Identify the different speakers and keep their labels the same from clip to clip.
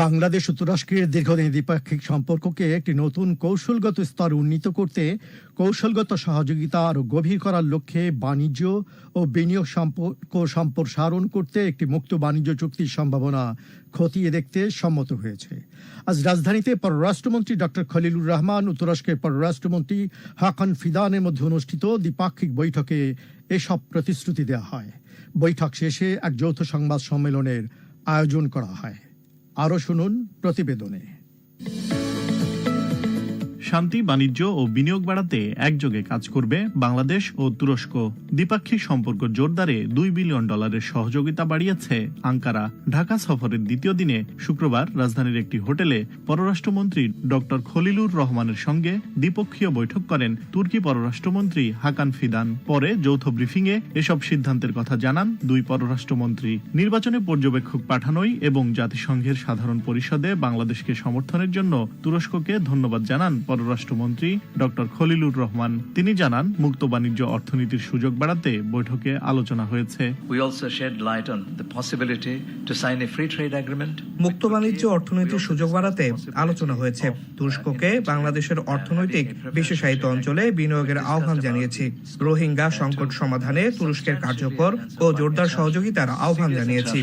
Speaker 1: বাংলাদেশ ও তুরস্কের দীর্ঘদিন দ্বিপাক্ষিক সম্পর্ককে একটি নতুন কৌশলগত স্তরে উন্নীত করতে কৌশলগত সহযোগিতা আরও গভীর করার লক্ষ্যে বাণিজ্য ও বিনিয়োগ সম্পর্ক সম্প্রসারণ করতে একটি মুক্ত বাণিজ্য চুক্তির সম্ভাবনা খতিয়ে দেখতে সম্মত হয়েছে। আজ রাজধানীতে পররাষ্ট্রমন্ত্রী ডক্টর খলিলুর রহমান ও তুরস্কের পররাষ্ট্রমন্ত্রী হাকান ফিদানের মধ্যে অনুষ্ঠিত দ্বিপাক্ষিক বৈঠকে এসব প্রতিশ্রুতি দেওয়া হয়। বৈঠক শেষে এক যৌথ সংবাদ সম্মেলনের আয়োজন করা হয়। আরো শুনুন প্রতিবেদনে।
Speaker 2: শান্তি, বাণিজ্য ও বিনিয়োগ বাড়াতে একযোগে কাজ করবে বাংলাদেশ ও তুরস্ক। দ্বিপাক্ষিক সম্পর্ক জোরদারে $2 বিলিয়ন সহযোগিতা বাড়িয়েছে আঙ্কারা। ঢাকা সফরের দ্বিতীয় দিনে শুক্রবার রাজধানীর একটি হোটেলে পররাষ্ট্রমন্ত্রী ডক্টর খলিলুর রহমানের সঙ্গে দ্বিপক্ষীয় বৈঠক করেন তুর্কি পররাষ্ট্রমন্ত্রী হাকান ফিদান। পরে যৌথ ব্রিফিংয়ে এসব সিদ্ধান্তের কথা জানান দুই পররাষ্ট্রমন্ত্রী। নির্বাচনে পর্যবেক্ষক পাঠানোই এবং জাতিসংঘের সাধারণ পরিষদে বাংলাদেশকে সমর্থনের জন্য তুরস্ককে ধন্যবাদ জানান পররাষ্ট্রমন্ত্রী ডক্টর খলিলুর রহমান। তিনি জানান, মুক্ত বাণিজ্য অর্থনীতির সুযোগ বাড়াতে বৈঠকে আলোচনা হয়েছে।
Speaker 3: মুক্ত বাণিজ্য অর্থনীতির সুযোগ বাড়াতে আলোচনা হয়েছে। তুরস্ককে বাংলাদেশের অর্থনৈতিক বিশেষায়িত অঞ্চলে বিনিয়োগের আহ্বান জানিয়েছি। রোহিঙ্গা সংকট সমাধানে তুরস্কের কার্যকর ও জোরদার সহযোগিতার আহ্বান জানিয়েছি।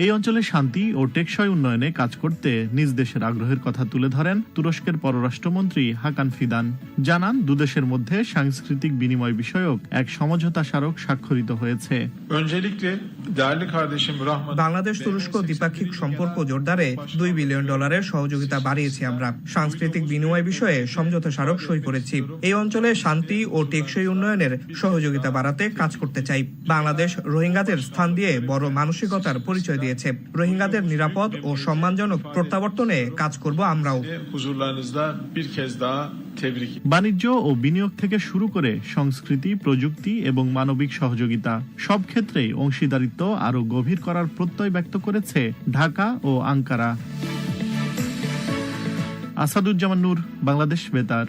Speaker 2: এই অঞ্চলে শান্তি ও টেকসই উন্নয়নে কাজ করতে নিজ দেশের আগ্রহের কথা তুলে ধরেন তুরস্কের পররাষ্ট্রমন্ত্রী হাকান ফিদান। জানান, দুদেশের মধ্যে সাংস্কৃতিক বিনিময় বিষয়ক এক সমঝোতা স্মারক স্বাক্ষরিত হয়েছে।
Speaker 3: বাংলাদেশ তুরস্ক দ্বিপাক্ষিক সম্পর্ক জোরদারে $2 বিলিয়ন সহযোগিতা বাড়িয়েছি আমরা। সাংস্কৃতিক বিনিময় বিষয়ে সমঝোতা স্মারক সই করেছি। এই অঞ্চলে শান্তি ও টেকসই উন্নয়নের সহযোগিতা বাড়াতে কাজ করতে চাই। বাংলাদেশ রোহিঙ্গাদের স্থান দিয়ে বড় মানসিকতার পরিচয় দিয়েছে। রোহিঙ্গাদের নিরাপদ ও সম্মানজনক প্রত্যাবর্তনে কাজ করব আমরাও।
Speaker 2: বাণিজ্য ও বিনিয়োগ থেকে শুরু করে সংস্কৃতি, প্রযুক্তি এবং মানবিক সহযোগিতা সব ক্ষেত্রেই অংশীদারিত্ব আরও গভীর করার প্রত্যয় ব্যক্ত করেছে ঢাকা ও আঙ্কারা। আসাদুজ্জামান নূর, বাংলাদেশ বেতার।